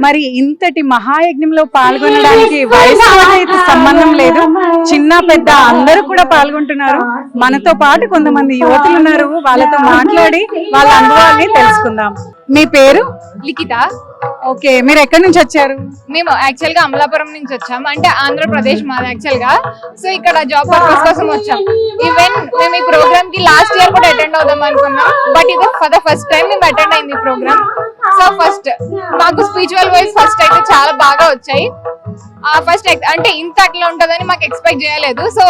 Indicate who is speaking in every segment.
Speaker 1: మరి ఇంతటి మహాయజ్ఞంలో పాల్గొనడానికి వయసుతో అయితే సంబంధం లేదు, చిన్న పెద్ద అందరూ కూడా పాల్గొంటున్నారు. మనతో పాటు కొంతమంది యువతులు ఉన్నారు, వాళ్ళతో మాట్లాడి వాళ్ళ అనుభవాల్ని తెలుసుకుందాం. మీ పేరు?
Speaker 2: లిఖిత.
Speaker 1: ఓకే, మీరు ఎక్కడి నుంచి వచ్చారు?
Speaker 2: మేము యాక్చువల్ గా అమలాపురం నుంచి వచ్చాం, అంటే ఆంధ్రప్రదేశ్ మాది యాక్చువల్ గా. సో ఇక్కడ జాబ్ పర్పస్ కోసం వచ్చాం. ఈవెన్ మేము ఈ ప్రోగ్రామ్ కి లాస్ట్ ఇయర్ కూడా అటెండ్ అవుదాం అనుకున్నాం, బట్ ఇది ఫర్ ద ఫస్ట్ టైం మేము అటెండ్ అయింది ఈ ప్రోగ్రామ్. సో ఫస్ట్ మాకు స్పిరిచువల్ వైజ్ ఫస్ట్ అయితే చాలా బాగా వచ్చాయి. ఫస్ట్ అంటే ఇంత అట్లా ఉంటుందని మాకు ఎక్స్పెక్ట్ చేయలేదు. సో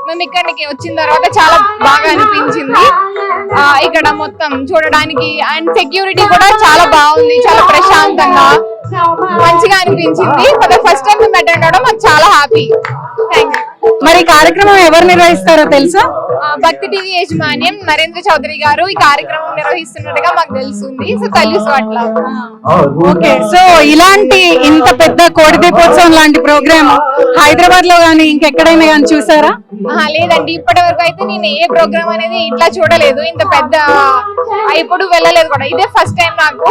Speaker 2: మేము ఇక్కడికి వచ్చిన తర్వాత చాలా బాగా అనిపించింది. ఇక్కడ మొత్తం చూడడానికి అండ్ సెక్యూరిటీ కూడా చాలా బాగుంది, చాలా ప్రశాంతంగా మంచిగా అనిపించింది. ఫర్ ద ఫస్ట్ టైం మేము అటెండ్ అవడం మాకు చాలా హ్యాపీ. Thank you.
Speaker 1: మరి కార్యక్రమం ఎవరు నిర్వహిస్తారో తెలుసా?
Speaker 2: భక్తి టీవీ యాజమాన్యం నరేంద్ర చౌదరి గారు ఈ కార్యక్రమం నిర్వహిస్తున్నట్టుగా మాకు తెలుస్తుంది. సో తెలుసు అట్లా.
Speaker 1: ఓకే, సో ఇలాంటి ఇంత పెద్ద కోడి దీపోత్సవం లాంటి ప్రోగ్రామ్ హైదరాబాద్ లో గానీ ఇంకెక్కడైనా కానీ చూసారా?
Speaker 2: లేదండి, ఇప్పటి వరకు అయితే నేను ఏ ప్రోగ్రామ్ అనేది ఇట్లా చూడలేదు. ఇంత పెద్ద ఇప్పుడు వెళ్ళలేదు కూడా, ఇదే ఫస్ట్ టైం. నాకు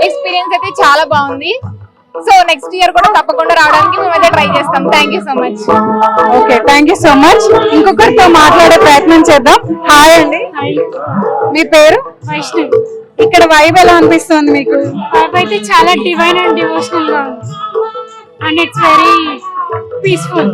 Speaker 2: ఎక్స్పీరియన్స్ అయితే చాలా బాగుంది. సో నెక్స్ట్ ఇయర్ కూడా తప్పకుండా రావడానికి మేమైతే ట్రై చేస్తాం. Thank you so much.
Speaker 1: Okay, thank you so much. ఇంకొకరితో మాట్లాడే ప్రయత్నం చేద్దాం. హాయ్ అండి, మీ పేరు?
Speaker 3: వైష్ణవి.
Speaker 1: ఇక్కడ వైబ్ ఎలా అనిపిస్తుంది మీకు?
Speaker 3: వైబ్ అయితే చాలా డివైన్ అండ్ డివోషనల్ గా ఉంది, అండ్ ఇట్స్ వెరీ పీస్ఫుల్.